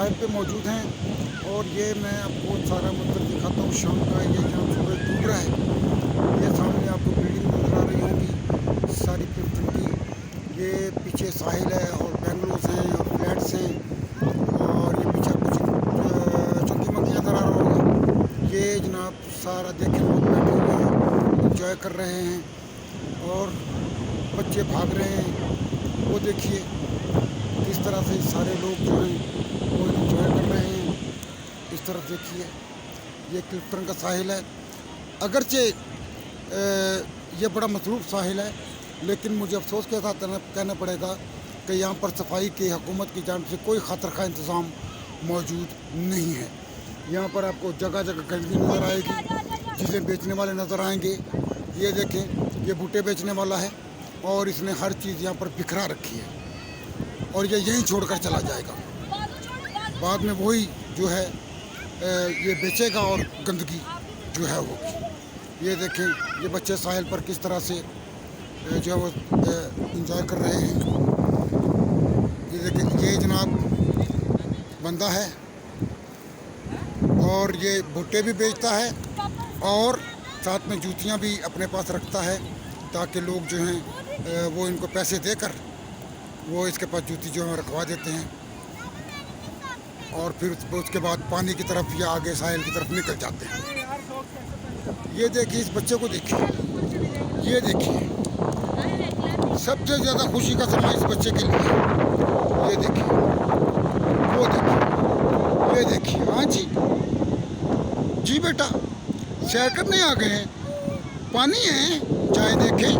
साहिल पे मौजूद हैं और ये मैं आपको सारा मंजर दिखाता हूँ शाम का। ये जहाँ सूरज डूब रहा है, ये सामने आपको बिल्डिंग नजर आ रही होंगी सारी क्लिफ्टन की। ये पीछे साहिल है और बेंगलोस हैं और फ्लैट्स हैं और ये पीछे कुछ चंकी मंकी नज़र आ रहा होगा। ये जनाब सारा देखें लोग बैठे हुए हैं, इंजॉय कर रहे हैं और बच्चे भाग रहे हैं। वो देखिए किस तरह से सारे लोग जो हैं वो इंजॉय कर रहे हैं। इस तरफ देखिए ये क्लिफ्टन का साहिल है। अगरचे ये बड़ा मसरूफ़ साहिल है, लेकिन मुझे अफसोस के साथ कहना पड़ेगा कि यहाँ पर सफाई की हुकूमत की जानिब से कोई ख़तर का इंतज़ाम मौजूद नहीं है। यहाँ पर आपको जगह जगह गंदगी नज़र आएगी, चीज़ें बेचने वाले नज़र आएंगे। ये देखें ये बूटे बेचने वाला है और इसने हर चीज़ यहाँ पर बिखरा रखी है और ये यहीं छोड़कर चला जाएगा। बाद में वही जो है ये बेचेगा और गंदगी जो है होगी। ये देखें ये बच्चे साहिल पर किस तरह से जो है वो इंजॉय कर रहे हैं। ये देखें ये जनाब बंदा है और ये भुट्टे भी बेचता है और साथ में जूतियाँ भी अपने पास रखता है ताकि लोग जो हैं वो इनको पैसे देकर वो इसके पास जूती जो है रखवा देते हैं और फिर उसके बाद पानी की तरफ या आगे साहिल की तरफ निकल जाते हैं। ये देखिए इस बच्चे को देखिए, ये देखिए सबसे ज़्यादा खुशी का समय इस बच्चे के लिए। ये देखिए वो देखिए, ये देखिए। हाँ जी जी बेटा सैर करने आ गए हैं, पानी है चाय देखें,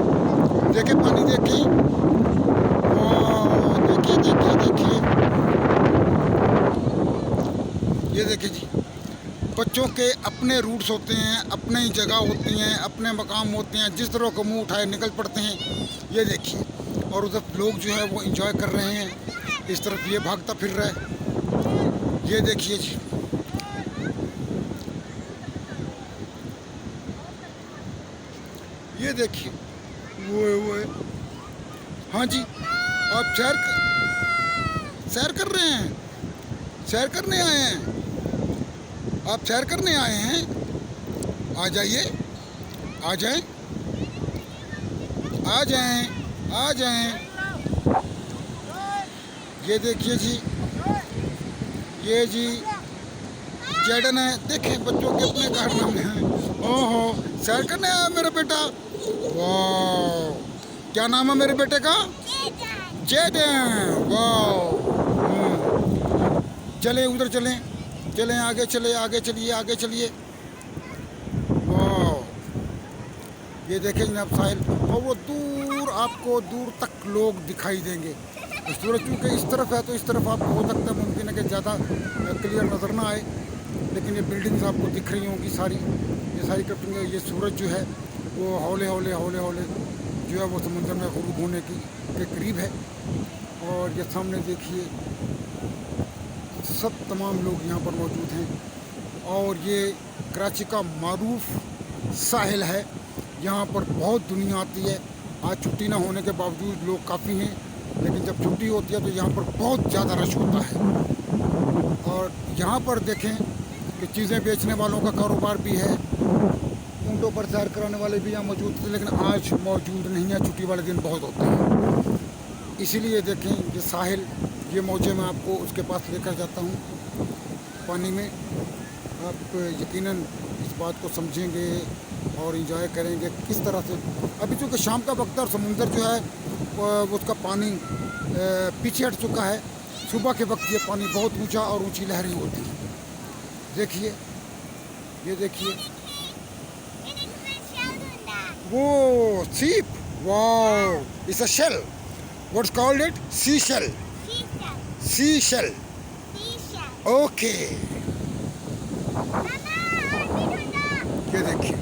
देखें पानी देखें, देखिए देखिए देखिए। ये देखिए जी बच्चों के अपने रूट्स होते हैं, अपने ही जगह होती हैं, अपने मकाम होते हैं, जिस तरह को मुंह उठाए निकल पड़ते हैं। ये देखिए और उधर लोग जो है वो एंजॉय कर रहे हैं, इस तरफ ये भागता फिर रहा है। ये देखिए जी ये देखिए वो हाँ जी आप सैर कर रहे हैं, सैर करने आए हैं, आप सैर करने आए हैं। आ जाइए, आ जाएं, आ जाएं, आ जाएं। ये देखिए जी ये जी जैडन है, देखें बच्चों के अपने कारनामे हैं। ओहो सैर करने आया मेरा बेटा, वाह क्या नाम है मेरे बेटे का? जैडन। वाह चलें उधर चलें, चलें आगे चले, आगे चलिए, आगे चलिए। वाह ये देखें जनाब साहिल और वो दूर आपको दूर तक लोग दिखाई देंगे। सूरज चूँकि इस तरफ है तो इस तरफ आपको हो सकता है मुमकिन है कि ज़्यादा क्लियर नज़र ना आए, लेकिन ये बिल्डिंग्स आपको दिख रही होंगी सारी, ये सारी कटिंग। ये सूरज जो है वो हौले हौले हौले हौले जो है वो समुद्र में गुरूब होने के करीब है। और ये सामने देखिए सब तमाम लोग यहाँ पर मौजूद हैं और ये कराची का मारूफ साहिल है। यहाँ पर बहुत दुनिया आती है। आज छुट्टी ना होने के बावजूद लोग काफ़ी हैं, लेकिन जब छुट्टी होती है तो यहाँ पर बहुत ज़्यादा रश होता है। और यहाँ पर देखें कि चीज़ें बेचने वालों का कारोबार भी है, ऊँटों पर सैर कराने वाले भी यहाँ मौजूद थे, लेकिन आज मौजूद नहीं है, छुट्टी वाले दिन बहुत होते हैं। इसीलिए देखें ये साहिल, ये मौजे में आपको उसके पास लेकर जाता हूँ पानी में। आप यकीनन इस बात को समझेंगे और इंजॉय करेंगे किस तरह से। अभी चूँकि शाम का वक्त है और समुंदर जो है उसका पानी पीछे हट चुका है। सुबह के वक्त ये पानी बहुत ऊंचा और ऊंची लहरें होती हैं। देखिए ये देखिए वो सीप, वाह it's a shell, what's called it? Sea shell, sea shell. Okay ये देखिए